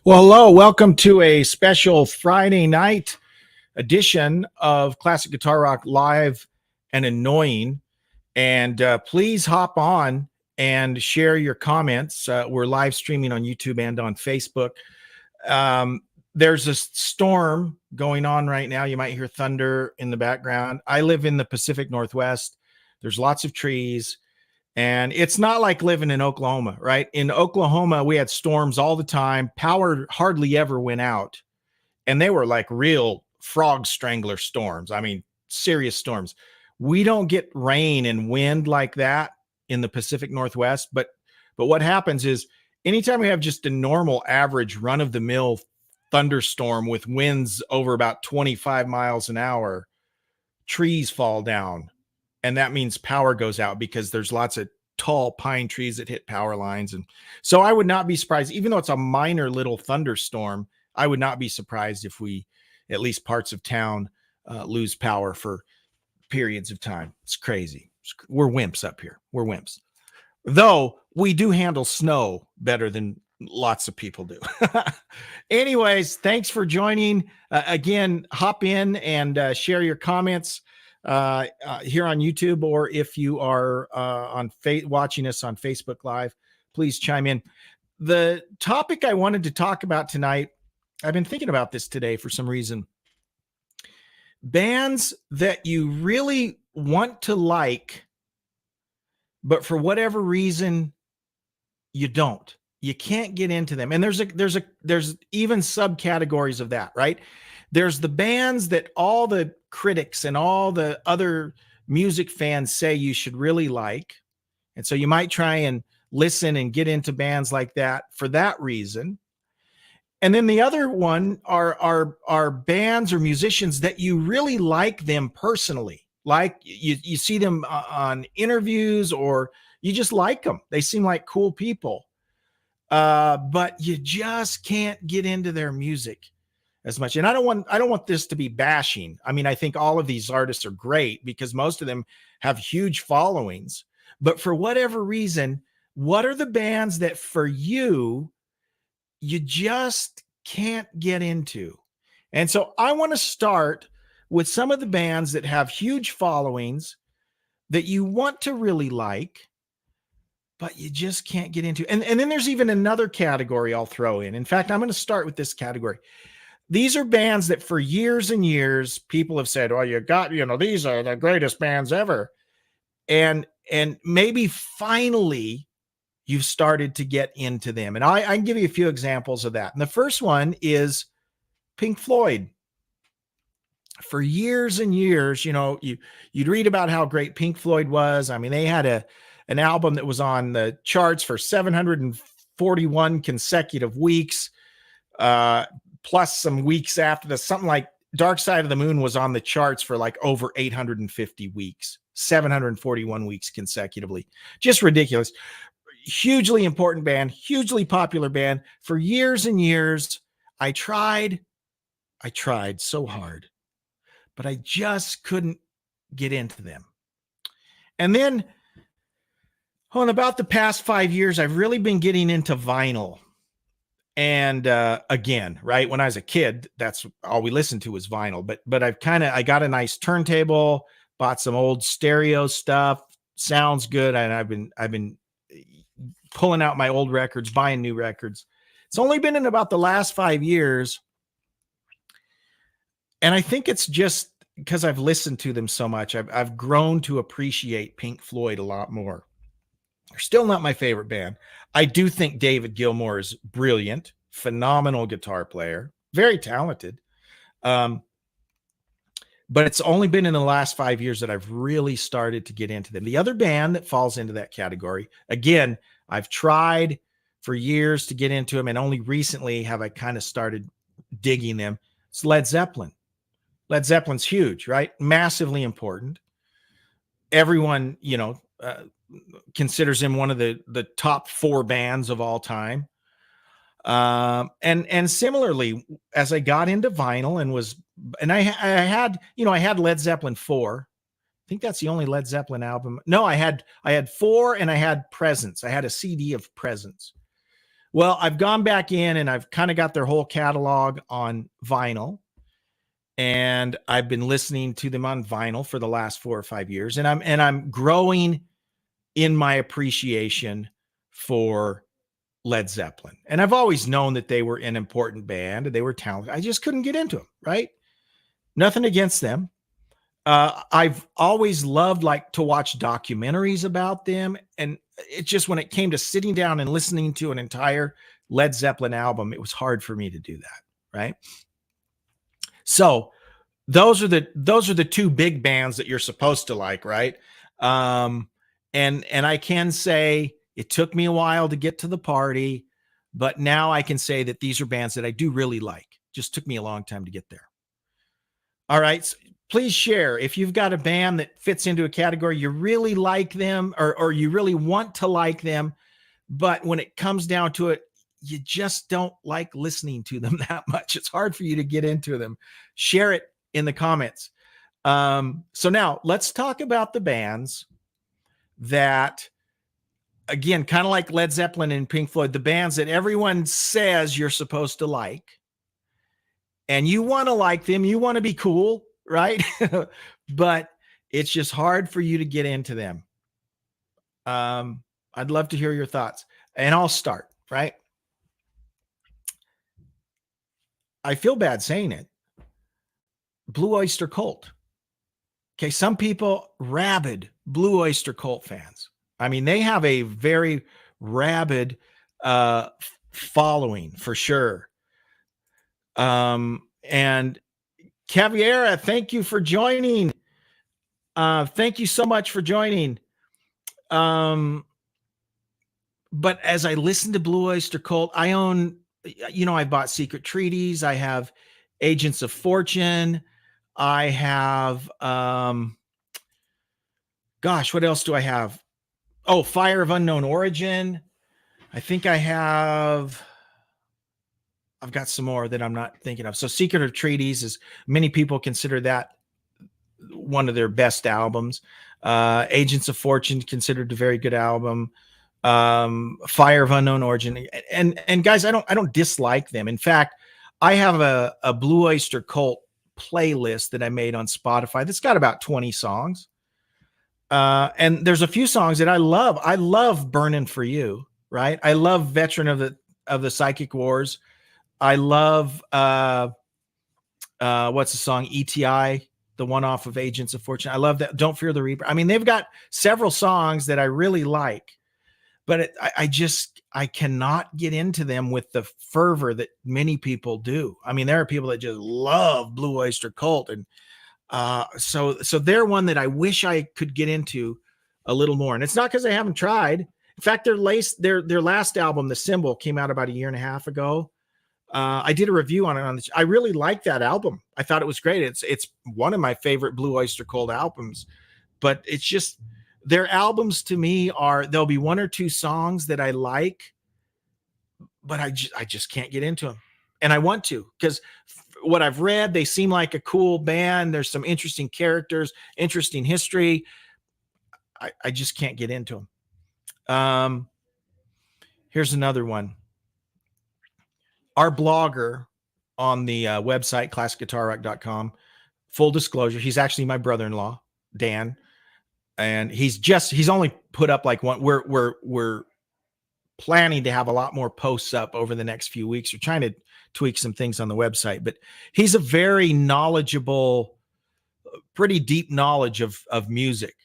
Well, hello. Welcome to a special Friday night edition of Classic Guitar Rock Live and Annoying. And please hop on and share your comments. We're live streaming on YouTube and on Facebook. There's a storm going on right now. You might hear thunder in the background. I live in the Pacific Northwest. There's lots of trees. And it's not like living in Oklahoma, right? In Oklahoma, we had storms all the time. Power hardly ever went out. And they were like real frog strangler storms. I mean, serious storms. We don't get rain and wind like that in the Pacific Northwest. But what happens is anytime we have just a normal average run-of-the-mill thunderstorm with winds over about 25 miles an hour, trees fall down. And that means power goes out because there's lots of tall pine trees that hit power lines. And so I would not be surprised, even though it's a minor little thunderstorm, I would not be surprised if we, at least parts of town, lose power for periods of time. It's crazy. We're wimps up here. We're wimps. Though we do handle snow better than lots of people do. Anyways, thanks for joining. Again, hop in and share your comments here on YouTube, or if you are watching us on Facebook Live, please chime in. The topic I wanted to talk about tonight, I've been thinking about this today for some reason. Bands that you really want to like, but for whatever reason, you don't. You can't get into them. And there's even subcategories of that, right? There's the bands that all the critics and all the other music fans say you should really like. And so you might try and listen and get into bands like that for that reason. And then the other one are bands or musicians that you really like them personally. Like you see them on interviews, or you just like them. They seem like cool people. But you just can't get into their music as much. And I don't want this to be bashing. I mean, I think all of these artists are great because most of them have huge followings. But for whatever reason, what are the bands that for you just can't get into? And so I want to start with some of the bands that have huge followings that you want to really like, but you just can't get into. And then there's even another category I'll throw in. In fact, I'm going to start with this category. These are bands that for years and years, people have said, well, these are the greatest bands ever. And maybe finally you've started to get into them. And I can give you a few examples of that. And the first one is Pink Floyd. For years and years, you'd read about how great Pink Floyd was. I mean, they had an album that was on the charts for 741 consecutive weeks, plus some weeks after this. Something like Dark Side of the Moon was on the charts for like over 850 weeks, 741 weeks consecutively. Just ridiculous. Hugely important band, hugely popular band. For years and years, I tried so hard, but I just couldn't get into them. And then in about the past 5 years, I've really been getting into vinyl. And again, right, when I was a kid, that's all we listened to was vinyl. But I got a nice turntable, bought some old stereo stuff, sounds good, and I've been pulling out my old records, buying new records. It's only been in about the last 5 years, and I think it's just because I've listened to them so much. I've grown to appreciate Pink Floyd a lot more. They're still not my favorite band. I do think David Gilmour is brilliant, phenomenal guitar player, very talented. But it's only been in the last 5 years that I've really started to get into them. The other band that falls into that category, again, I've tried for years to get into them, and only recently have I kind of started digging them. It's Led Zeppelin. Led Zeppelin's huge, right? Massively important. Everyone, considers him one of the top 4 bands of all time. And similarly, as I got into vinyl I had Led Zeppelin 4. I think that's the only Led Zeppelin album. No, I had 4, and I had Presence. I had a CD of Presence. Well, I've gone back in and I've kind of got their whole catalog on vinyl, and I've been listening to them on vinyl for the last 4 or 5 years, and I'm growing in my appreciation for Led Zeppelin. And I've always known that they were an important band and they were talented. I just couldn't get into them, right? Nothing against them. I've always loved like to watch documentaries about them. And it just, when it came to sitting down and listening to an entire Led Zeppelin album, it was hard for me to do that. Right. So those are the two big bands that you're supposed to like. Right. And I can say it took me a while to get to the party, but now I can say that these are bands that I do really like. Just took me a long time to get there. All right. So please share if you've got a band that fits into a category, you really like them, or you really want to like them, but when it comes down to it, you just don't like listening to them that much. It's hard for you to get into them. Share it in the comments. So now let's talk about the bands that, again, kind of like Led Zeppelin and Pink Floyd, the bands that everyone says you're supposed to like, and you want to like them, you want to be cool, right? But it's just hard for you to get into them. I'd love to hear your thoughts, and I'll start, right? I feel bad saying it. Blue Oyster Cult. Okay, some people, rabid Blue Oyster Cult fans. I mean, they have a very rabid following for sure. And Caviera, thank you for joining. Thank you so much for joining. But as I listen to Blue Oyster Cult, I own, I bought Secret Treaties. I have Agents of Fortune. I have, gosh, what else do I have? Oh, Fire of Unknown Origin. I think I've got some more that I'm not thinking of. So Secret of Treaties is, many people consider that one of their best albums. Agents of Fortune, considered a very good album. Fire of Unknown Origin. And guys, I don't dislike them. In fact, I have a Blue Oyster Cult playlist that I made on Spotify that's got about 20 songs. And there's a few songs that I love. I love Burning for You, right? I love Veteran of the Psychic Wars. I love what's the song? ETI, the one off of Agents of Fortune. I love that. Don't Fear the Reaper. I mean, they've got several songs that I really like, but I cannot get into them with the fervor that many people do. I mean, there are people that just love Blue Oyster Cult, and so they're one that I wish I could get into a little more. And it's not because I haven't tried. In fact, their last album, The Symbol, came out about a year and a half ago. I did a review on it. I really liked that album. I thought it was great. It's one of my favorite Blue Oyster Cult albums, but it's just, their albums to me there'll be one or two songs that I like, but I just can't get into them. And I want to, because what I've read, they seem like a cool band. There's some interesting characters, interesting history. I just can't get into them. Here's another one. Our blogger on the website, classicguitarrock.com, full disclosure, he's actually my brother-in-law, Dan. And he's only put up like one. We're planning to have a lot more posts up over the next few weeks. We're trying to tweak some things on the website, but he's a very knowledgeable, pretty deep knowledge of music.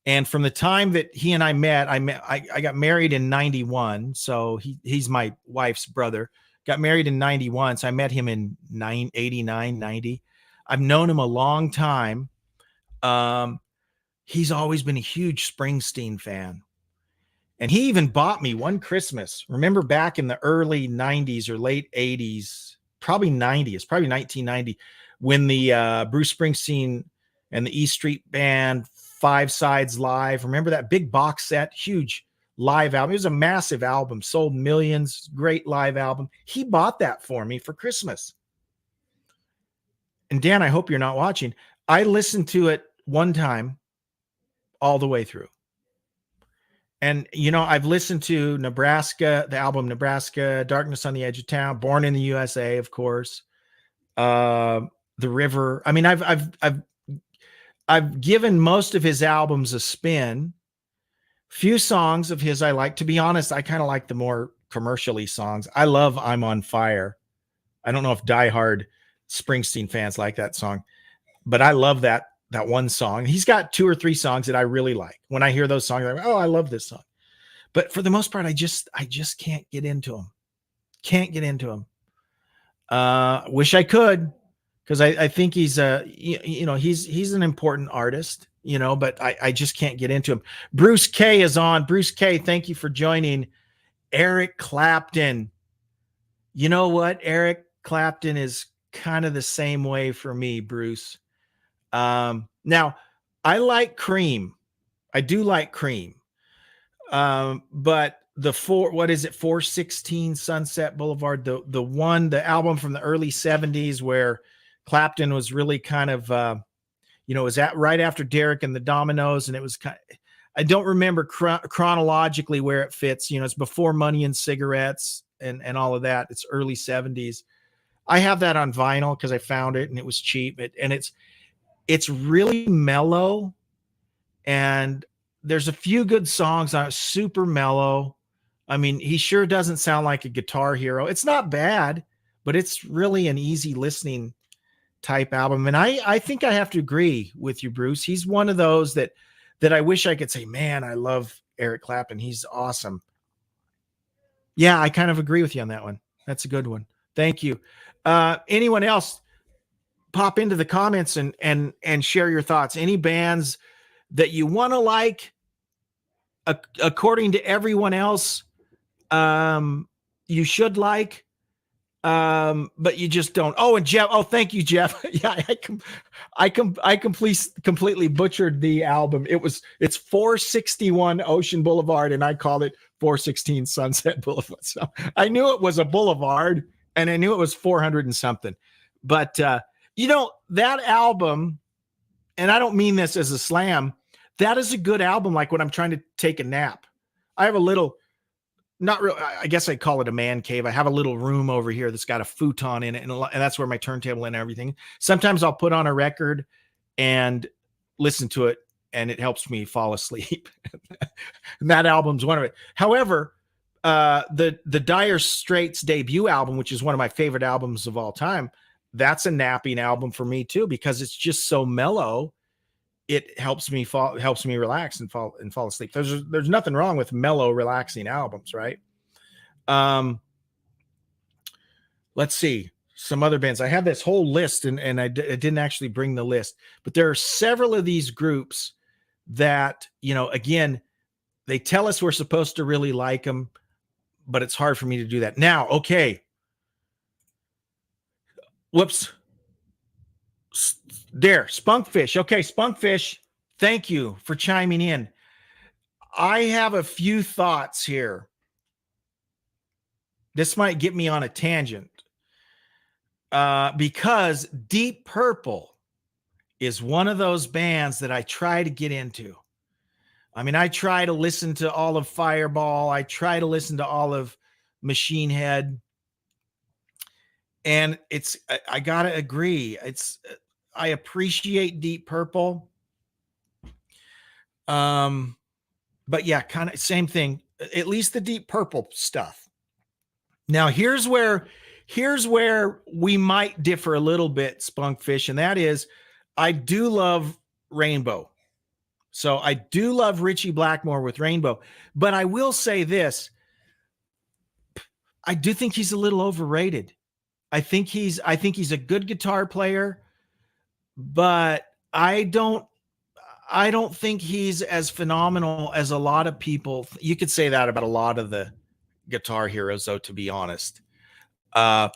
And from the time that he and I met, I got married in 91. So he's my wife's brother. Got married in 91. So I met him in 89, 90. I've known him a long time. He's always been a huge Springsteen fan. And he even bought me one Christmas. Remember back in the early 90s or late 80s, probably 90, it's probably 1990, when the Bruce Springsteen and the E Street Band 5 Sides Live. Remember that big box set, huge live album? It was a massive album, sold millions, great live album. He bought that for me for Christmas. And Dan, I hope you're not watching. I listened to it one time all the way through. And, you know, I've listened to Nebraska, the album Nebraska, Darkness on the Edge of Town, Born in the USA, of course. The River. I mean, I've given most of his albums a spin. Few songs of his I like. To be honest, I kind of like the more commercially songs. I love I'm on Fire. I don't know if diehard Springsteen fans like that song, but I love that one song. He's got 2 or 3 songs that I really like. When I hear those songs, I'm like, oh, I love this song. But for the most part, I just can't get into him. Can't get into him. Wish I could, because I think he's he's an important artist, you know, but I just can't get into him. Bruce K is on. Bruce K, thank you for joining. Eric Clapton. You know what? Eric Clapton is kind of the same way for me, Bruce. Now, I like Cream. I do like Cream. But the 416 Sunset Boulevard, the album from the early 70s where Clapton was really kind of, was that right after Derek and the Dominoes. And it was I don't remember chronologically where it fits. You know, it's before Money and Cigarettes and all of that. It's early 70s. I have that on vinyl because I found it and it was cheap. It's really mellow, and there's a few good songs on it, super mellow. I mean, he sure doesn't sound like a guitar hero. It's not bad, but it's really an easy listening type album. And I think I have to agree with you, Bruce. He's one of those that I wish I could say, man, I love Eric Clapton. He's awesome. Yeah, I kind of agree with you on that one. That's a good one. Thank you. Anyone else? Pop into the comments and share your thoughts. Any bands that you want to like, according to everyone else, you should like, but you just don't. Oh, and Jeff. Oh, thank you, Jeff. Yeah, I completely butchered the album. It's 461 Ocean Boulevard, and I called it 416 Sunset Boulevard. So I knew it was a boulevard, and I knew it was 400 and something. But that album, and I don't mean this as a slam, that is a good album. Like when I'm trying to take a nap, I have a little, not real, I guess I'd call it a man cave. I have a little room over here that's got a futon in it, and that's where my turntable and everything. Sometimes I'll put on a record and listen to it, and it helps me fall asleep. And that album's one of it. However, the Dire Straits debut album, which is one of my favorite albums of all time, that's a napping album for me too, because it's just so mellow. It helps me relax and fall asleep. There's nothing wrong with mellow, relaxing albums, right? Let's see some other bands. I have this whole list, and I didn't actually bring the list, but there are several of these groups that, again, they tell us we're supposed to really like them, but it's hard for me to do that now. Okay. Whoops. There, Spunkfish. Okay, Spunkfish, thank you for chiming in. I have a few thoughts here. This might get me on a tangent, because Deep Purple is one of those bands that I try to get into. I mean, I try to listen to all of Fireball. I try to listen to all of Machine Head. And I gotta agree. I appreciate Deep Purple. But yeah, kind of same thing, at least the Deep Purple stuff. Now here's where we might differ a little bit, Spunkfish, and that is, I do love Rainbow. So I do love Richie Blackmore with Rainbow, but I will say this. I do think he's a little overrated. I think he's a good guitar player, but I don't think he's as phenomenal as a lot of people. You could say that about a lot of the guitar heroes, though, to be honest. But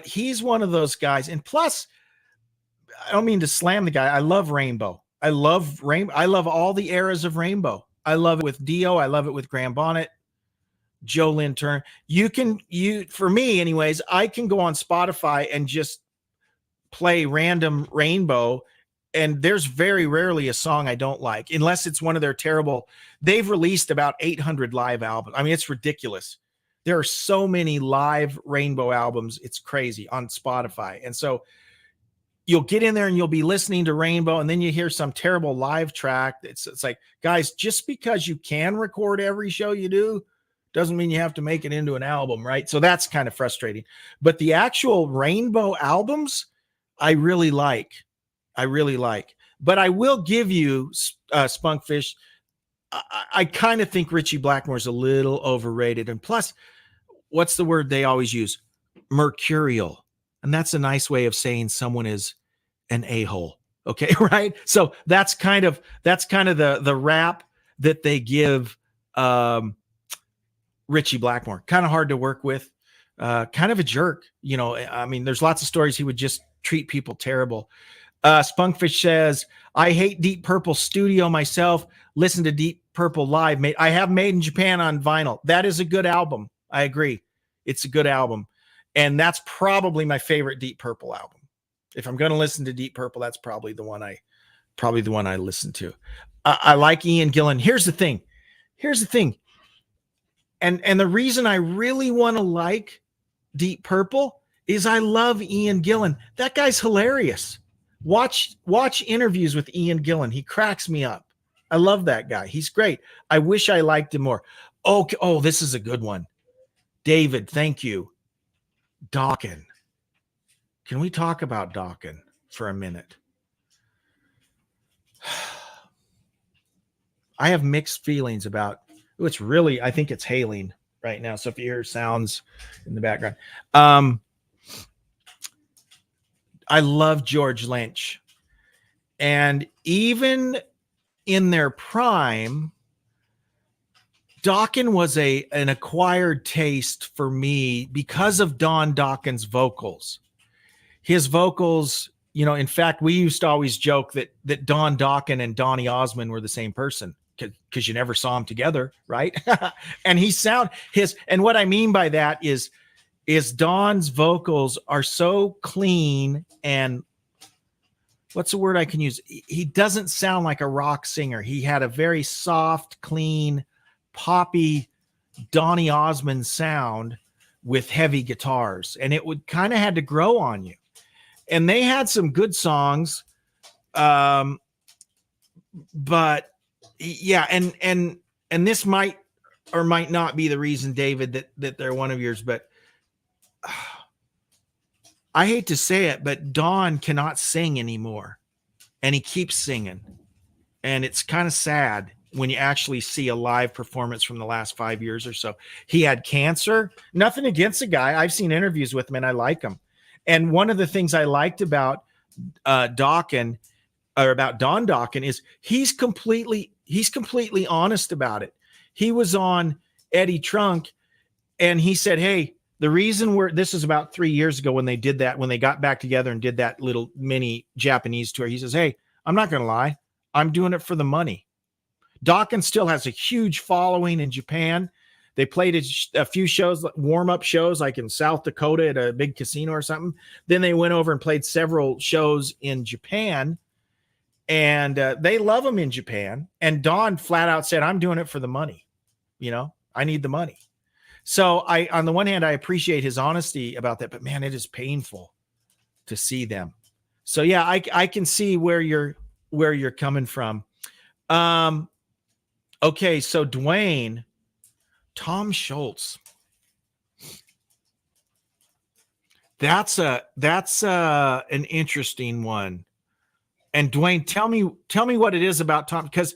he's one of those guys. And plus, I don't mean to slam the guy. I love Rainbow. I love all the eras of Rainbow. I love it with Dio. I love it with Graham Bonnet, Joe Lynn Turner. For me anyways, I can go on Spotify and just play random Rainbow and there's very rarely a song I don't like, unless it's one of their terrible. They've released about 800 live albums. I mean, it's ridiculous. There are so many live Rainbow albums. It's crazy on Spotify. And so you'll get in there and you'll be listening to Rainbow, and then you hear some terrible live track. It's like, guys, just because you can record every show you do doesn't mean you have to make it into an album, right? So that's kind of frustrating. But the actual Rainbow albums, I really like. But I will give you Spunkfish. I kind of think Richie Blackmore is a little overrated. And plus, what's the word they always use? Mercurial. And that's a nice way of saying someone is an a-hole. Okay, right? So that's kind of the rap that they give Richie Blackmore. Kind of hard to work with. Kind of a jerk. You know, I mean, there's lots of stories he would just treat people terrible. Spunkfish says, I hate Deep Purple studio myself. Listen to Deep Purple live. I have Made in Japan on vinyl. That is a good album. I agree. It's a good album. And that's probably my favorite Deep Purple album. If I'm going to listen to Deep Purple, that's probably the one I listen to. I like Ian Gillan. Here's the thing. And the reason I really want to like Deep Purple is I love Ian Gillan. That guy's hilarious. Watch interviews with Ian Gillan. He cracks me up. I love that guy. He's great. I wish I liked him more. Oh, this is a good one. David, thank you. Dokken. Can we talk about Dokken for a minute? I have mixed feelings about it's really, I think it's hailing right now. So if you hear sounds in the background, I love George Lynch. And even in their prime, Dokken was an acquired taste for me because of Don Dokken's vocals. His vocals, you know, in fact, we used to always joke that Don Dokken and Donny Osmond were the same person because you never saw them together, right? And and what I mean by that is Don's vocals are so clean, and what's the word I can use? He doesn't sound like a rock singer. He had a very soft, clean, poppy Donny Osmond sound with heavy guitars, and it would kind of had to grow on you. And they had some good songs, but yeah, and this might or might not be the reason, David, that they're one of yours, but I hate to say it, but Don cannot sing anymore, and he keeps singing, and it's kind of sad when you actually see a live performance from the last 5 years or so. He had cancer. Nothing against the guy. I've seen interviews with him, and I like him. And one of the things I liked about Dokken, or about Don Dokken, is he's completely honest about it. He was on Eddie Trunk, and he said, hey, the reason this is about 3 years ago when they did that, when they got back together and did that little mini Japanese tour. He says, hey, I'm not going to lie. I'm doing it for the money. Dokken still has a huge following in Japan. They played a few shows, warm-up shows, like in South Dakota at a big casino or something. Then they went over and played several shows in Japan, and they love him in Japan. And Don flat out said, I'm doing it for the money. You know, I need the money. So on the one hand, I appreciate his honesty about that, but man, it is painful to see them. So yeah, I can see where you're coming from. Okay, so Dwayne Tom Schultz. That's an interesting one. And Dwayne, tell me what it is about Tom, because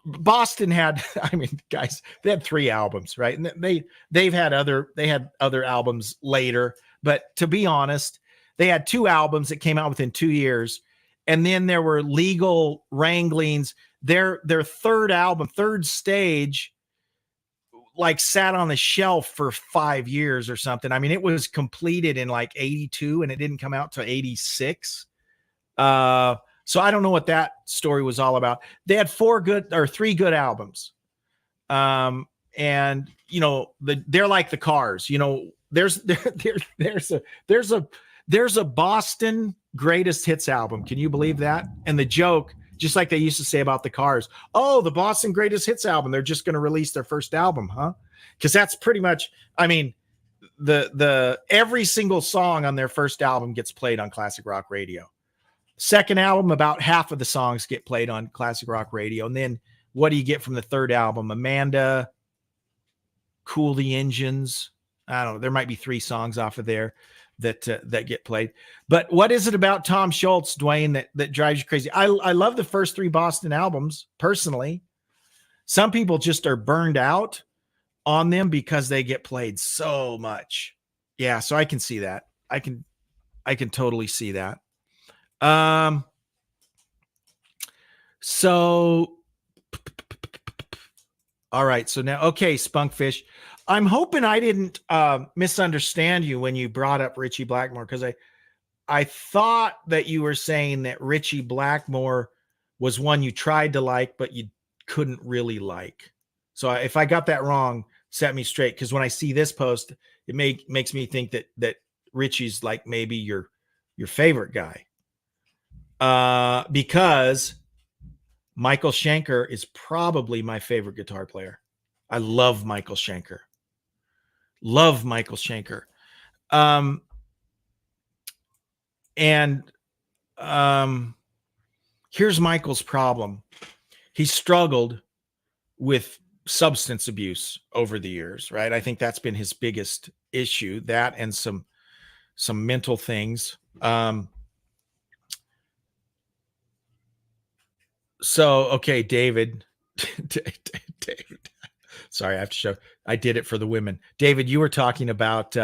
Boston had, I mean, guys, they had 3 albums, right? And they had other albums later, but to be honest, they had 2 albums that came out within 2 years. And then there were legal wranglings. Their third album, Third Stage, like sat on the shelf for 5 years or something. I mean, it was completed in like 82 and it didn't come out till 86. So I don't know what that story was all about. They had 3 good albums. And you know, they're like the Cars, you know, there's a Boston greatest hits album. Can you believe that? And the joke, just like they used to say about the Cars, oh, the Boston greatest hits album, they're just going to release their first album, huh? Because that's pretty much, I mean, the every single song on their first album gets played on classic rock radio. Second album, about half of the songs get played on classic rock radio. And then what do you get from the third album? Amanda, Cool the Engines. I don't know. There might be 3 songs off of there that get played. But what is it about Tom Schultz, Dwayne, that drives you crazy? I love the first 3 Boston albums personally. Some people just are burned out on them because they get played so much. Yeah, so I can see that. I can totally see that. So all right, so now, okay, Spunkfish, I'm hoping I didn't misunderstand you when you brought up Richie Blackmore, because I thought that you were saying that Richie Blackmore was one you tried to like, but you couldn't really like. So if I got that wrong, set me straight, because when I see this post, it makes me think that Richie's like maybe your favorite guy. Because Michael Schenker is probably my favorite guitar player. I love Michael Schenker. Here's Michael's problem. He struggled with substance abuse over the years, right? I think that's been his biggest issue, that and some mental things. So, okay, David, sorry, I have to show, I did it for the women. David, you were talking about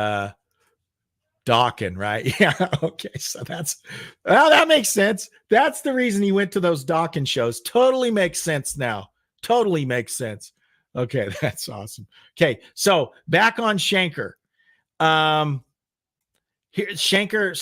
Dawkins, right? Yeah. Okay. So that makes sense. That's the reason he went to those Dawkins shows. Totally makes sense now. Totally makes sense. Okay. That's awesome. Okay. So back on Schenker. Here, Schenker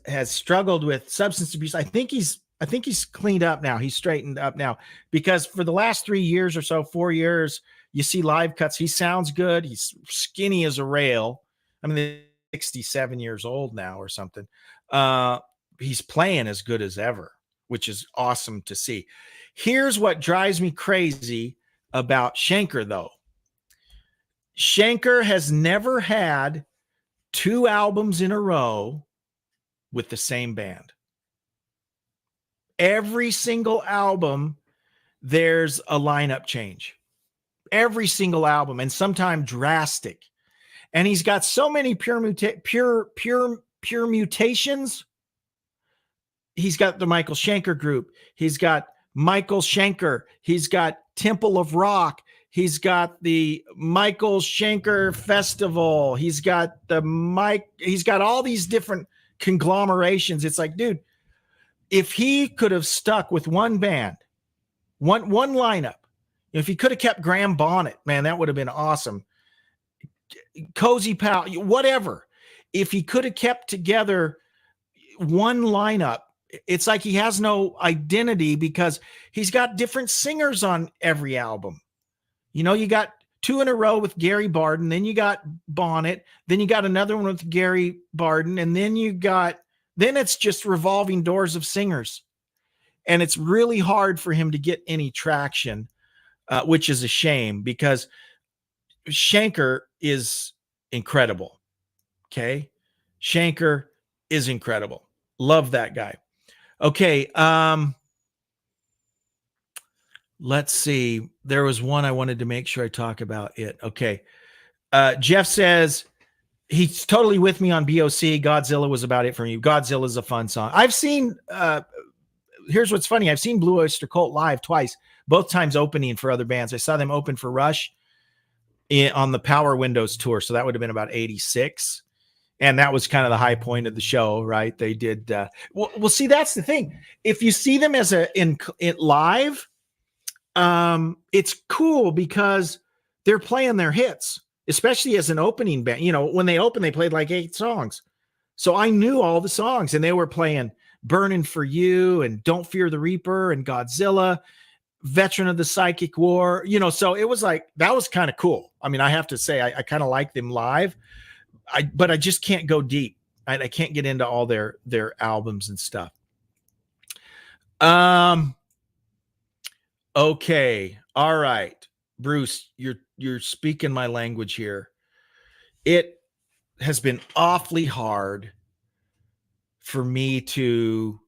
has struggled with substance abuse. I think he's cleaned up now. He's straightened up now, because for the last 3 years or so, 4 years, you see live cuts. He sounds good. He's skinny as a rail. I mean, 67 years old now or something. He's playing as good as ever, which is awesome to see. Here's what drives me crazy about Schenker, though. Schenker has never had 2 albums in a row with the same band. Every single album, there's a lineup change. Every single album, and sometimes drastic. And he's got so many pure mutations. He's got the Michael Schenker group. He's got Michael Schenker. He's got Temple of Rock. He's got the Michael Schenker Festival. He's got all these different conglomerations. It's like, dude, if he could have stuck with one band, one lineup, if he could have kept Graham Bonnet, man, that would have been awesome. Cozy Powell, whatever. If he could have kept together one lineup, it's like he has no identity because he's got different singers on every album. You know, you got 2 in a row with Gary Barden, then you got Bonnet, then you got another one with Gary Barden, and then it's just revolving doors of singers. And it's really hard for him to get any traction, which is a shame, because Schenker is incredible. Okay. Schenker is incredible. Love that guy. Okay. Let's see. There was one I wanted to make sure I talk about it. Okay. Jeff says he's totally with me on BOC. Godzilla was about it for me. Godzilla is a fun song. I've seen, here's what's funny. I've seen Blue Oyster Cult live twice, both times opening for other bands. I saw them open for Rush on the Power Windows tour. So that would have been about 86. And that was kind of the high point of the show, right? They did. Well, see, that's the thing. If you see them as in live, it's cool because they're playing their hits, especially as an opening band. You know, when they opened, they played like 8 songs. So I knew all the songs, and they were playing Burning for You and Don't Fear the Reaper and Godzilla, Veteran of the Psychic War, you know, so it was like, that was kind of cool. I mean, I have to say, I kind of like them live, but I just can't go deep. I can't get into all their albums and stuff. Okay. All right. Bruce, you're speaking my language here. It has been awfully hard for me to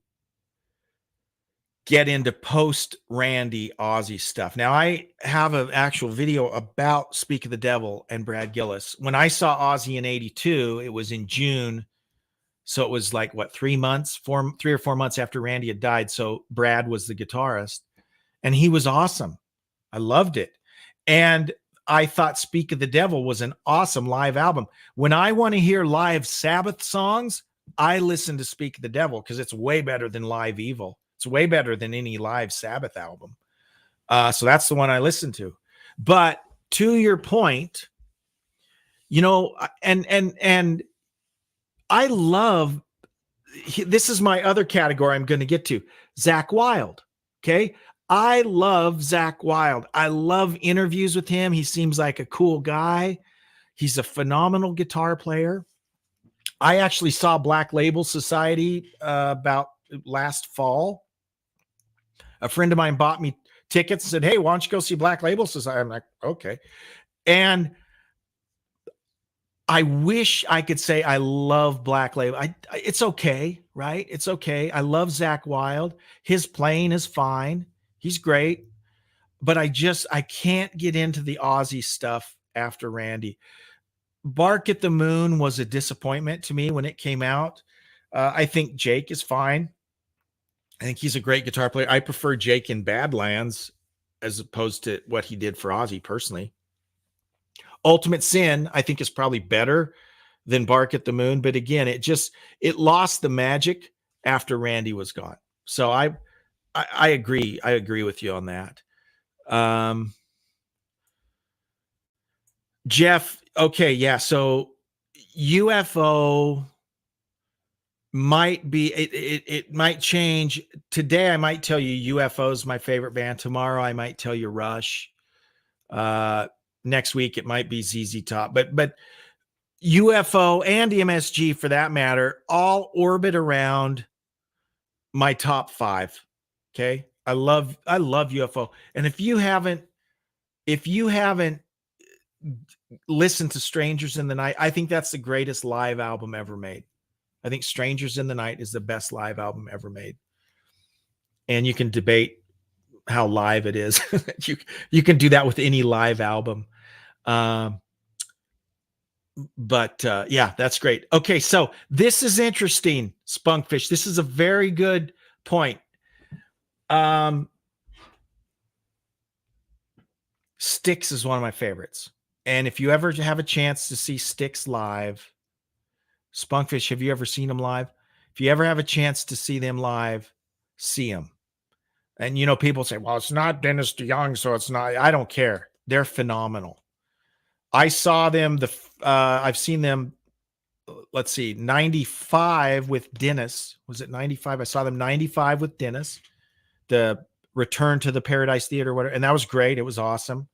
get into post Randy Ozzy stuff. Now I have an actual video about Speak of the Devil and Brad Gillis. When I saw Ozzy in 82, it was in June. So it was like what, 3 or 4 months after Randy had died. So Brad was the guitarist and he was awesome. I loved it. And I thought Speak of the Devil was an awesome live album. When I want to hear live Sabbath songs, I listen to Speak of the Devil because it's way better than Live Evil. It's way better than any live Sabbath album. So that's the one I listen to. But to your point, you know, and I love, this is my other category I'm going to get to, Zack Wilde. Okay. I love Zack Wilde. I love interviews with him. He seems like a cool guy. He's a phenomenal guitar player. I actually saw Black Label Society about last fall. A friend of mine bought me tickets and said, "Hey, why don't you go see Black Label Society?" I'm like, okay. And I wish I could say I love Black Label. It's okay, right? It's okay. I love Zack Wilde. His playing is fine. He's great. But I can't get into the Ozzy stuff after Randy. Bark at the Moon was a disappointment to me when it came out. I think Jake is fine. I think he's a great guitar player. I prefer Jake in Badlands as opposed to what he did for Ozzy personally. Ultimate Sin, I think, is probably better than Bark at the Moon. But again, it lost the magic after Randy was gone. So I agree. I agree with you on that. Jeff, okay, yeah. So UFO might be, it might change. Today I might tell you UFO is my favorite band. Tomorrow I might tell you Rush. Next week it might be ZZ Top. But UFO and MSG for that matter all orbit around my top 5. Okay? I love UFO. And if you haven't listened to Strangers in the Night, I think that's the greatest live album ever made. I think Strangers in the Night is the best live album ever made. And you can debate how live it is. you can do that with any live album. But yeah, that's great. Okay, so this is interesting, Spunkfish. This is a very good point. Styx is one of my favorites. And if you ever have a chance to see Styx live, Spunkfish, have you ever seen them live? If you ever have a chance to see them live, see them. And, you know, people say, well, it's not Dennis DeYoung, so it's not. I don't care. They're phenomenal. I saw them. I've seen them, let's see, 95 with Dennis. Was it 95? I saw them 95 with Dennis. The Return to the Paradise Theater, whatever. And that was great. It was awesome.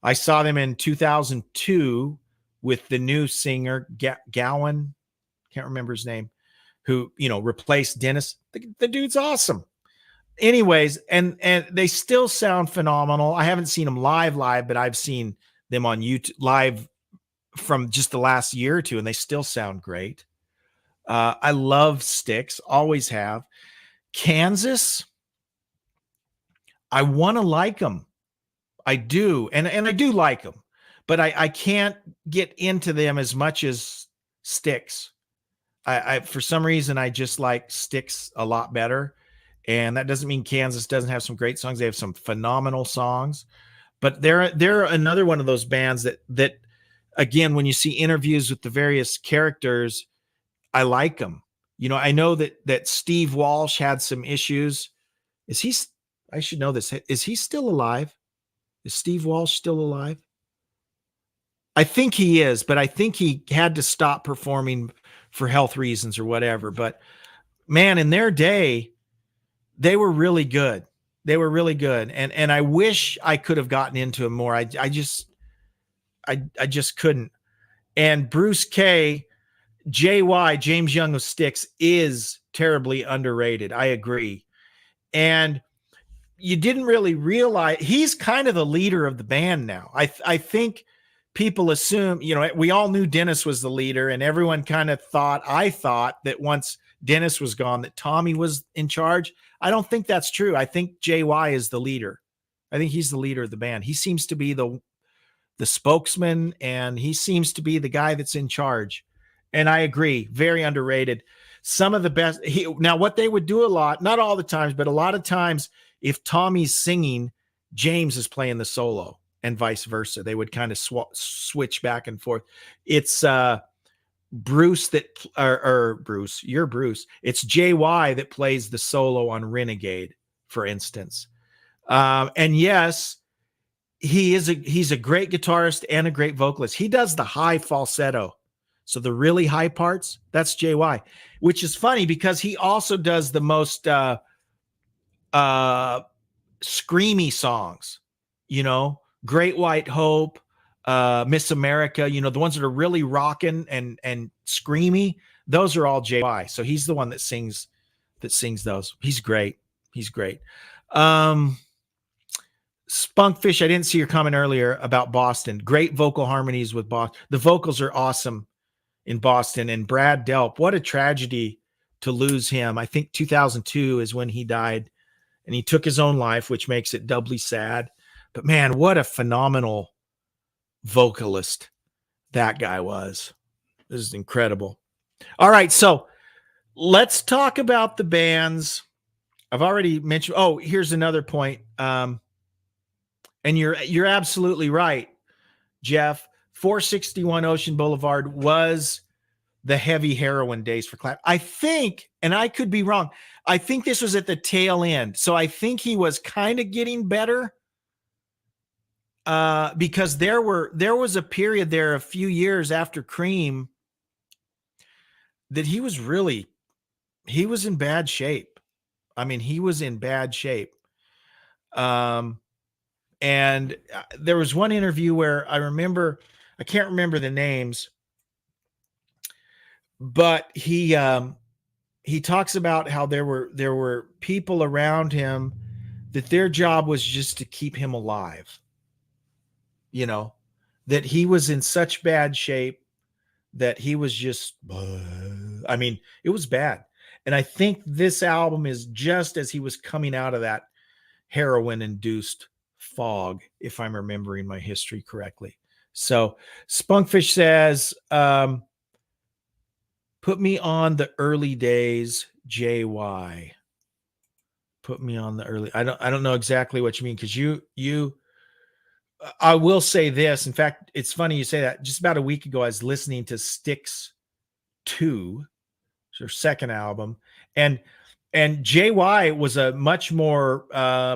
I saw them in 2002 with the new singer, Gowan. Can't remember his name, who, you know, replaced Dennis. The dude's awesome. Anyways, and they still sound phenomenal. I haven't seen them live, but I've seen them on YouTube live from just the last year or two, and they still sound great. I love Styx, always have. Kansas, I want to like them. I do, and I do like them, but I can't get into them as much as Styx. I for some reason I just like Styx a lot better, and that doesn't mean Kansas doesn't have some great songs. They have some phenomenal songs, but they're another one of those bands that again, when you see interviews with the various characters, I like them. You know, I know that Steve Walsh had some issues. I should know this. Is he still alive? Is Steve Walsh still alive? I think he is, but I think he had to stop performing for health reasons or whatever. But man, in their day, they were really good. They were really good. And I wish I could have gotten into them more. I just couldn't. And Bruce K, JY, James Young of Styx, is terribly underrated. I agree. And you didn't really realize he's kind of the leader of the band now. I think people assume, we all knew Dennis was the leader, and everyone kind of I thought that once Dennis was gone, that Tommy was in charge. I don't think that's true. I think JY is the leader. I think he's the leader of the band. He seems to be the spokesman, and he seems to be the guy that's in charge. And I agree, very underrated. Some of the best. Now, what they would do a lot, not all the times, but a lot of times, if Tommy's singing, James is playing the solo, and vice versa. They would kind of switch back and forth. It's Bruce or Bruce, you're Bruce. It's JY that plays the solo on Renegade, for instance. And yes, he's a great guitarist and a great vocalist. He does the high falsetto. So the really high parts, that's JY, which is funny because he also does the most screamy songs, Great White Hope, Miss America, the ones that are really rocking and screamy. Those are all JY. So he's the one that sings those. He's great. Spunkfish, I didn't see your comment earlier about Boston. Great vocal harmonies with Boston. The vocals are awesome in Boston. And Brad Delp, what a tragedy to lose him. I think 2002 is when he died, and he took his own life, which makes it doubly sad. But man, what a phenomenal vocalist that guy was. This is incredible. All right, so let's talk about the bands. I've already mentioned. Oh, here's another point. And you're absolutely right, Jeff. 461 Ocean Boulevard was the heavy heroin days for Clapton. I think, and I could be wrong, I think this was at the tail end. So I think he was kind of getting better because there was a period there a few years after Cream that he was in bad shape. I mean, he was in bad shape. And there was one interview where I can't remember the names, but he talks about how there were people around him that their job was just to keep him alive. That he was in such bad shape that he was just, I mean, it was bad. And I think this album is just as he was coming out of that heroin-induced fog, if I'm remembering my history correctly. So Spunkfish says, put me on the early days, JY. Put me on the early. I don't know exactly what you mean, because I will say this. In fact, it's funny you say that. Just about a week ago, I was listening to Styx 2, their second album, and JY was a much more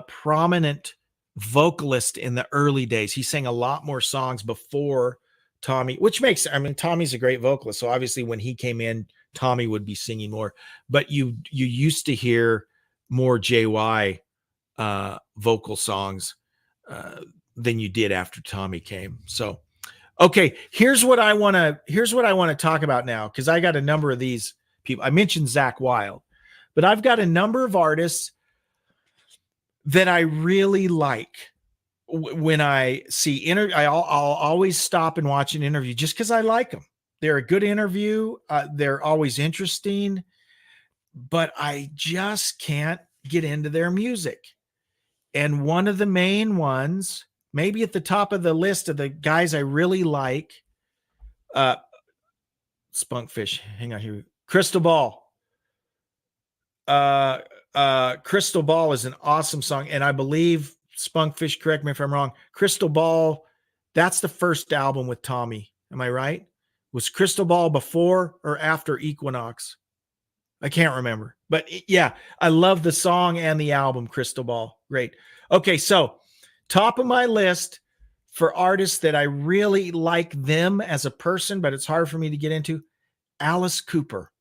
prominent vocalist in the early days. He sang a lot more songs before Tommy, which makes, Tommy's a great vocalist. So obviously when he came in, Tommy would be singing more, but you used to hear more JY vocal songs than you did after Tommy came. So, okay, here's what I want to talk about now, because I got a number of these people. I mentioned Zack Wilde, but I've got a number of artists that I really like. When I see I'll always stop and watch an interview just because I like them. They're a good interview. They're always interesting, but I just can't get into their music. And one of the main ones, maybe at the top of the list of the guys I really like, Spunkfish, hang on here. Crystal Ball. Crystal Ball is an awesome song. And I believe, Spunkfish, correct me if I'm wrong, Crystal Ball, that's the first album with Tommy. Am I right? Was Crystal Ball before or after Equinox? I can't remember. But yeah, I love the song and the album, Crystal Ball. Great. Okay, so top of my list for artists that I really like them as a person, but it's hard for me to get into, Alice Cooper.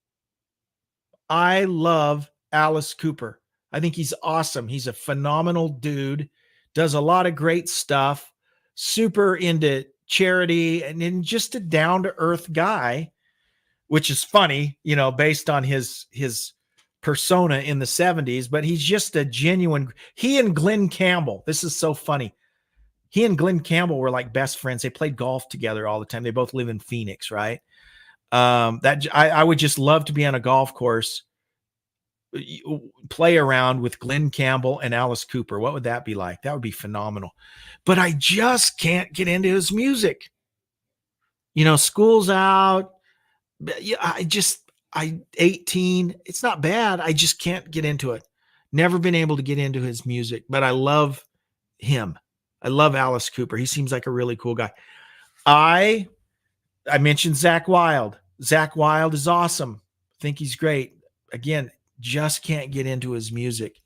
I love Alice Cooper. I think he's awesome. He's a phenomenal dude, does a lot of great stuff, super into charity, and just a down-to-earth guy. which is funny, you know, based on his persona in the 70s, but he's just a genuine. He and Glenn Campbell, this is so funny. He and Glenn Campbell were like best friends. They played golf together all the time. They both live in Phoenix, right? That I would just love to be on a golf course, play around with Glenn Campbell and Alice Cooper. What would that be like? That would be phenomenal. But I just can't get into his music. You know, school's out. Yeah, I 18. It's not bad. I just can't get into it. Never been able to get into his music, but I love him. I love Alice Cooper. He seems like a really cool guy. I mentioned Zack Wilde. Zack Wilde is awesome. I think he's great. Again, just can't get into his music.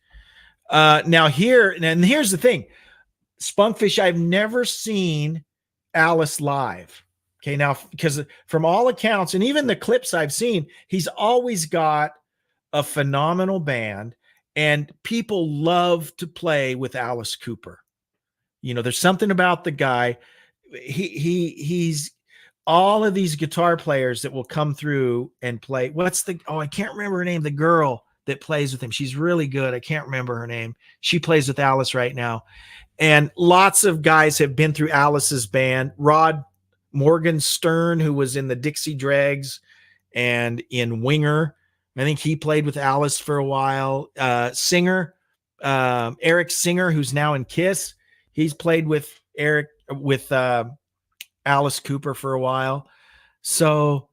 Here's the thing. Spunkfish, I've never seen Alice live. Okay, now, because from all accounts, and even the clips I've seen, he's always got a phenomenal band, and people love to play with Alice Cooper. You know, there's something about the guy. He's all of these guitar players that will come through and play. I can't remember her name. The girl that plays with him. She's really good. I can't remember her name. She plays with Alice right now. And lots of guys have been through Alice's band. Rod Morgenstern, who was in the Dixie Dregs and in Winger. I think he played with Alice for a while. Singer, Eric Singer, who's now in Kiss. He's played with Alice Cooper for a while. So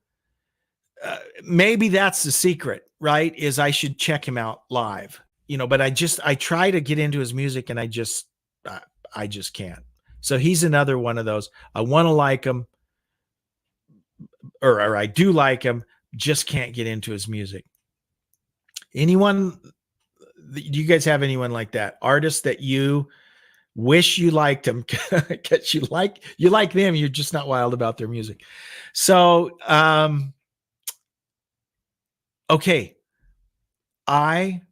maybe that's the secret, right? Is I should check him out live, you know, but I try to get into his music and I just can't. So he's another one of those. I want to like him, or I do like him, just can't get into his music. Anyone, do you guys have anyone like that? Artist that you wish you liked them because you like them, you're just not wild about their music. So, okay. I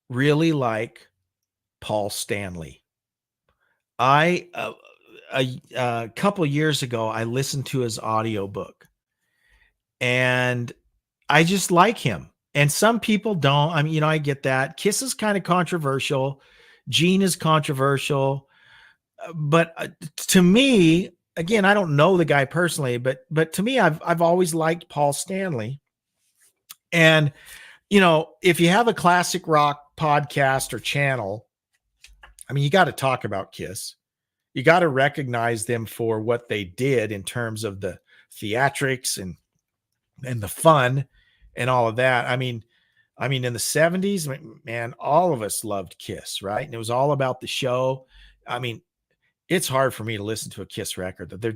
really like Paul Stanley. A couple years ago, I listened to his audiobook and I just like him. And some people don't. I mean, you know, I get that. Kiss is kind of controversial. Gene is controversial. But to me, again, I don't know the guy personally, but to me, I've always liked Paul Stanley. And, you know, if you have a classic rock podcast or channel, I mean, you got to talk about Kiss. You got to recognize them for what they did in terms of the theatrics and the fun and all of that. I mean, in the 70s, man, all of us loved Kiss, right? And it was all about the show. I mean, it's hard for me to listen to a Kiss record that they're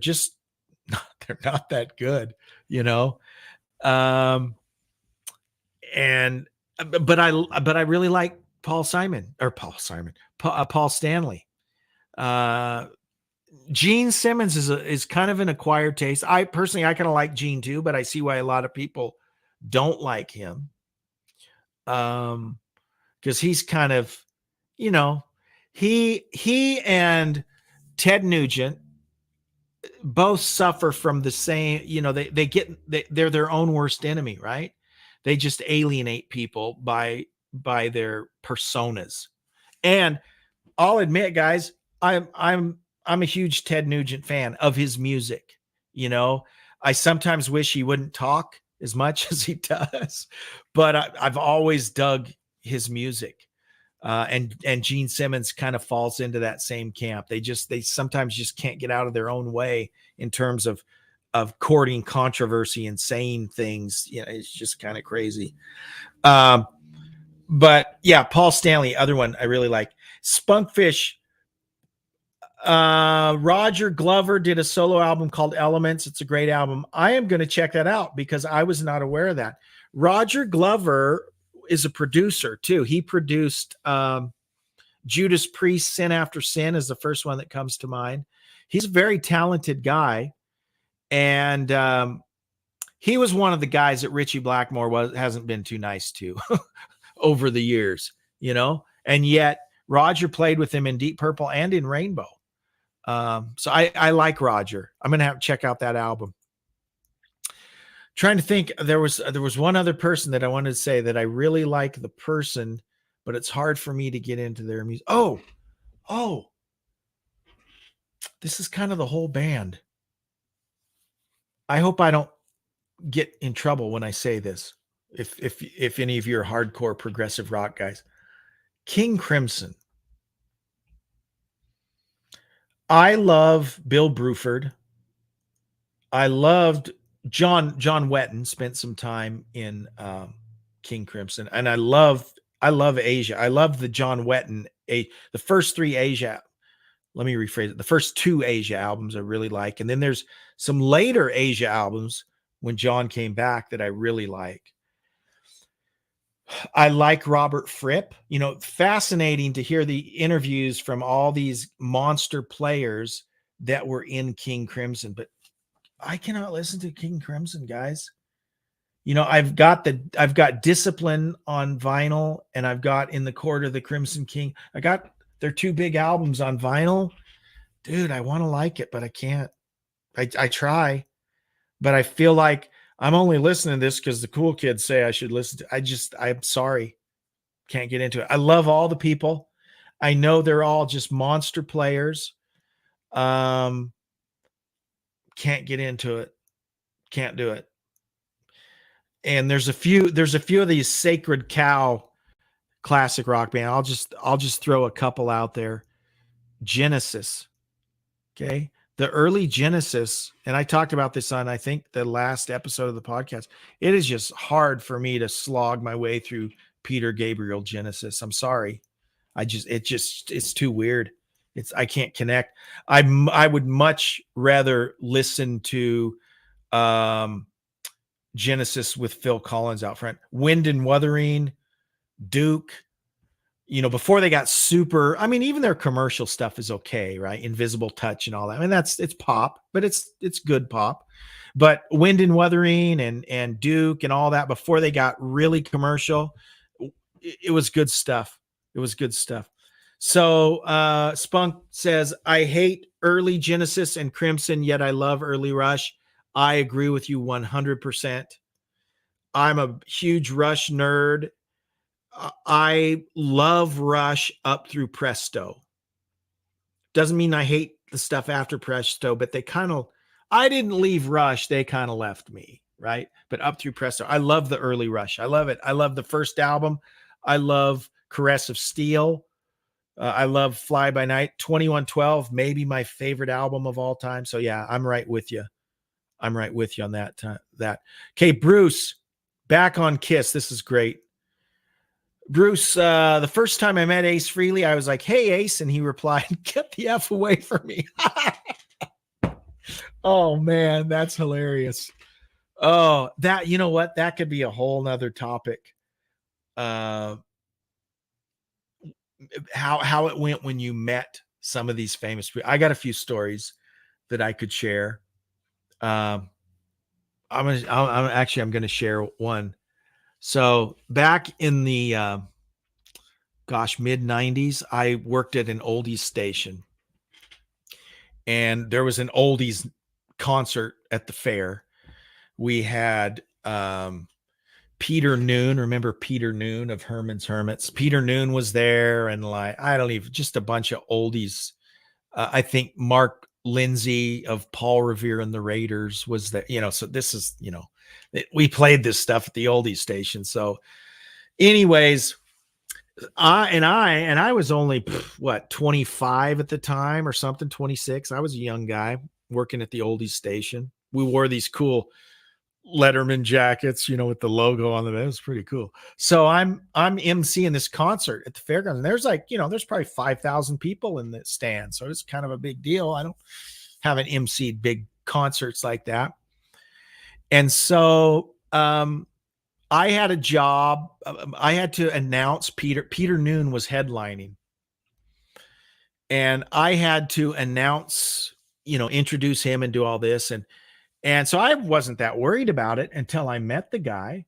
not that good, you know? But I really like Paul Stanley. Gene Simmons is kind of an acquired taste. I kind of like Gene too, but I see why a lot of people don't like him. Because he's kind of, you know, he and Ted Nugent both suffer from the same, you know, they're their own worst enemy, right? They just alienate people by their personas. And I'll admit, guys, I'm a huge Ted Nugent fan of his music. You know, I sometimes wish he wouldn't talk as much as he does, but I've always dug his music. And Gene Simmons kind of falls into that same camp. They sometimes just can't get out of their own way in terms of courting controversy and saying things. You know, it's just kind of crazy. But yeah, Paul Stanley, other one I really like. Spunkfish. Roger Glover did a solo album called Elements. It's a great album. I am going to check that out because I was not aware of that. Roger Glover is a producer too. He produced Judas Priest, Sin After Sin is the first one that comes to mind. He's a very talented guy. And he was one of the guys that Richie Blackmore hasn't been too nice to over the years, you know, and yet Roger played with him in Deep Purple and in Rainbow. So I like Roger. I'm going to have to check out that album. Trying to think, there was one other person that I wanted to say that I really like the person, but it's hard for me to get into their music. Oh, this is kind of the whole band. I hope I don't get in trouble when I say this. If any of you are hardcore progressive rock guys, King Crimson. I love Bill Bruford. I loved John Wetton. Spent some time in King Crimson, and I love Asia. I love the John Wetton. The first three Asia. Let me rephrase it. The first two Asia albums I really like, and then there's some later Asia albums when John came back that I really like. I like Robert Fripp. Fascinating to hear the interviews from all these monster players that were in King Crimson, but I cannot listen to King Crimson, guys. I've got Discipline on vinyl, and I've got In the Court of the Crimson King. I got their two big albums on vinyl. Dude, I want to like it, but I can't. I try, but I feel like I'm only listening to this because the cool kids say I should listen to. I'm sorry. Can't get into it. I love all the people. I know they're all just monster players. Can't get into it. Can't do it. And there's a few of these Sacred Cow classic rock band. I'll just throw a couple out there. Genesis. Okay. The early Genesis, and I talked about this on, I think, the last episode of the podcast. It is just hard for me to slog my way through Peter Gabriel Genesis. I'm sorry. It's too weird. I can't connect. I would much rather listen to Genesis with Phil Collins out front. Wind and Wuthering, Duke, before they got super, even their commercial stuff is okay, right? Invisible Touch and all that. It's pop, but it's good pop. But Wind and Wuthering and Duke and all that, before they got really commercial, it was good stuff. It was good stuff. So Spunk says, I hate early Genesis and Crimson, yet I love early Rush. I agree with you 100%. I'm a huge Rush nerd. I love Rush up through Presto. Doesn't mean I hate the stuff after Presto, but I didn't leave Rush. They kind of left me, right? But up through Presto, I love the early Rush. I love it. I love the first album. I love Caress of Steel. I love Fly By Night. 2112, maybe my favorite album of all time. So yeah, I'm right with you. I'm right with you on that. Okay, Bruce, back on Kiss. This is great. Bruce, the first time I met Ace Frehley, I was like, hey, Ace. And he replied, get the F away from me. Oh, man, that's hilarious. Oh, you know what? That could be a whole nother topic. How it went when you met some of these famous people. I got a few stories that I could share. I'm going to share one. So back in the, mid 90s, I worked at an oldies station, and there was an oldies concert at the fair. We had, Peter Noon. Remember Peter Noon of Herman's Hermits? Peter Noon was there, and just a bunch of oldies. I think Mark Lindsay of Paul Revere and the Raiders was there, so this is, we played this stuff at the oldies station. So anyways, I was only 25 at the time or something, 26. I was a young guy working at the oldies station. We wore these cool Letterman jackets, with the logo on them. It was pretty cool. So I'm emceeing this concert at the fairgrounds, and there's there's probably 5,000 people in the stand. So it's kind of a big deal. I don't haven't emceed big concerts like that. And so I had a job. I had to announce Peter Noon was headlining, and I had to announce, introduce him and do all this. And so I wasn't that worried about it until I met the guy.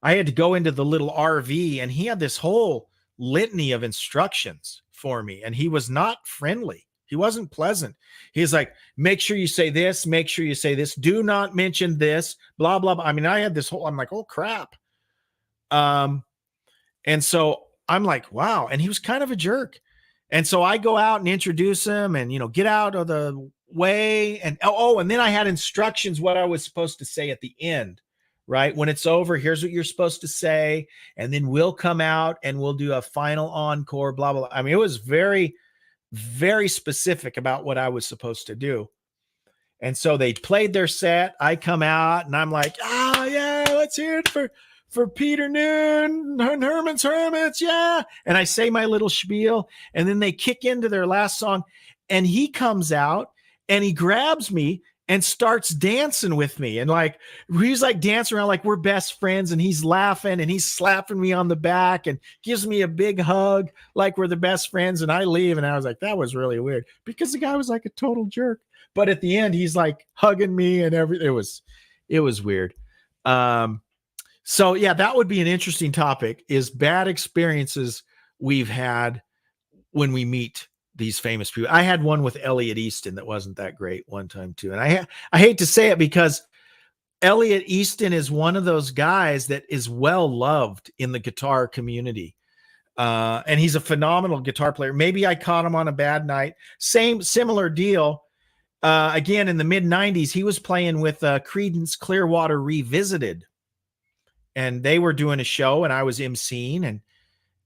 I had to go into the little RV, and he had this whole litany of instructions for me, and he was not friendly. He wasn't pleasant. He's like, make sure you say this, make sure you say this, do not mention this, blah, blah, blah. I mean, I had this whole, I'm like, oh crap. And so I'm like, wow. And he was kind of a jerk. And so I go out and introduce him and, get out of the way. And, and then I had instructions what I was supposed to say at the end, right? When it's over, here's what you're supposed to say. And then we'll come out and we'll do a final encore, blah, blah, blah. I mean, it was very, very specific about what I was supposed to do. And so they played their set. I come out and I'm like, yeah, let's hear it for Peter Noon and Herman's Hermits. Yeah. And I say my little spiel, and then they kick into their last song, and he comes out and he grabs me and starts dancing with me. And like, he's like dancing around like we're best friends, and he's laughing and he's slapping me on the back and gives me a big hug like we're the best friends. And I leave, and I was like, that was really weird, because the guy was like a total jerk. But at the end, he's like hugging me and everything. It was weird. So yeah, that would be an interesting topic, is bad experiences we've had when we meet these famous people. I had one with Elliot Easton that wasn't that great one time too. And I hate to say it, because Elliot Easton is one of those guys that is well loved in the guitar community. And he's a phenomenal guitar player. Maybe I caught him on a bad night. Similar deal. Again, in the mid 90s, he was playing with Creedence Clearwater Revisited, and they were doing a show, and I was emceeing,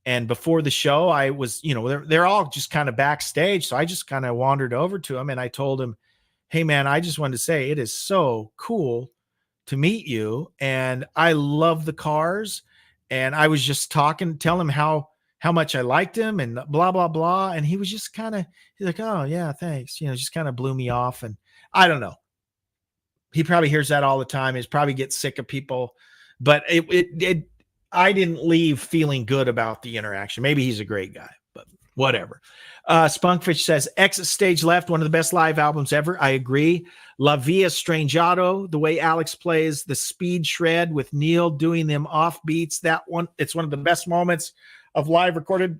and before the show, I was, they're all just kind of backstage. So I just kind of wandered over to him, and I told him, hey man, I just wanted to say it is so cool to meet you. And I love the Cars. And I was just telling him how much I liked him and blah, blah, blah. And he was just he's like, oh yeah, thanks. Just kind of blew me off. And I don't know. He probably hears that all the time. He's probably gets sick of people, but I didn't leave feeling good about the interaction. Maybe he's a great guy, but whatever. Spunkfish says, Exit Stage Left, one of the best live albums ever. I agree. La Via Strangiato, the way Alex plays the speed shred with Neil doing them off beats, that one, it's one of the best moments of live recorded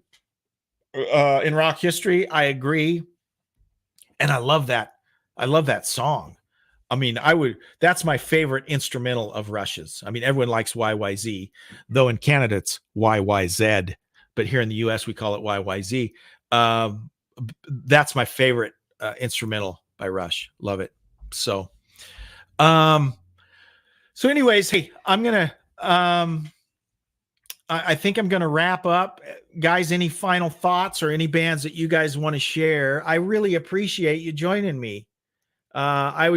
in rock history. I agree. And I love that. I love that song. I mean, that's my favorite instrumental of Rush's. I mean, everyone likes YYZ, though in Canada it's YYZ, but here in the US we call it YYZ. That's my favorite instrumental by Rush. Love it. So anyways, hey, I think I'm going to wrap up. Guys, any final thoughts or any bands that you guys want to share? I really appreciate you joining me. I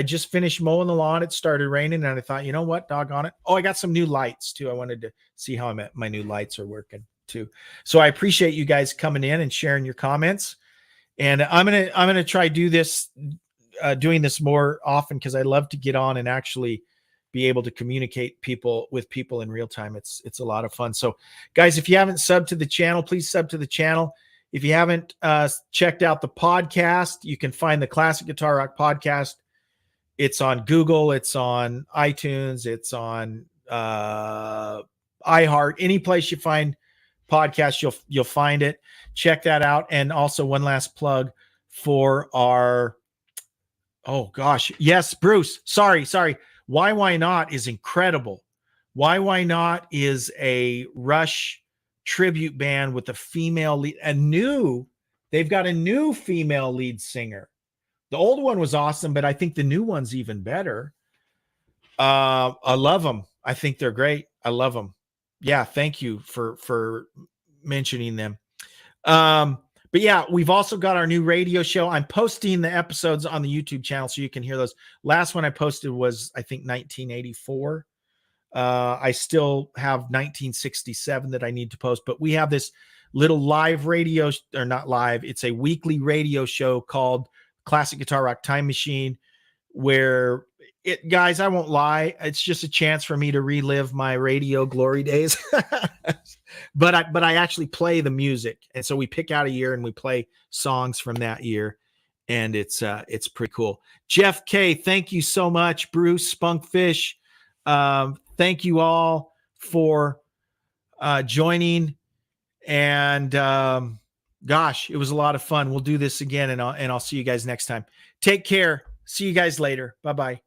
just finished mowing the lawn. It started raining, and I thought, you know what, doggone it. Oh, I got some new lights too. I wanted to see how my new lights are working too. So I appreciate you guys coming in and sharing your comments. And I'm going to try doing this more often, because I love to get on and actually be able to communicate with people in real time. It's a lot of fun. So guys, if you haven't subbed to the channel, please sub to the channel. If you haven't checked out the podcast, you can find the Classic Guitar Rock Podcast. It's on Google, it's on iTunes, it's on iHeart. Any place you find podcasts, you'll find it. Check that out. And also one last plug for our, oh gosh, yes, Bruce. Sorry. Why Not is incredible. Why Not is a Rush tribute band with a female lead. They've got a new female lead singer. The old one was awesome, but I think the new one's even better. I love them. I think they're great. I love them. Yeah, thank you for mentioning them. But yeah, we've also got our new radio show. I'm posting the episodes on the YouTube channel so you can hear those. Last one I posted was, I think, 1984. I still have 1967 that I need to post, but we have this little live radio, or not live. It's a weekly radio show called Classic Guitar Rock Time Machine, where guys, I won't lie, it's just a chance for me to relive my radio glory days. but I actually play the music, and so we pick out a year and we play songs from that year, and it's pretty cool. Jeff K, thank you so much. Bruce, Spunkfish, thank you all for joining, and Gosh, it was a lot of fun. We'll do this again, and I'll see you guys next time. Take care. See you guys later. Bye-bye.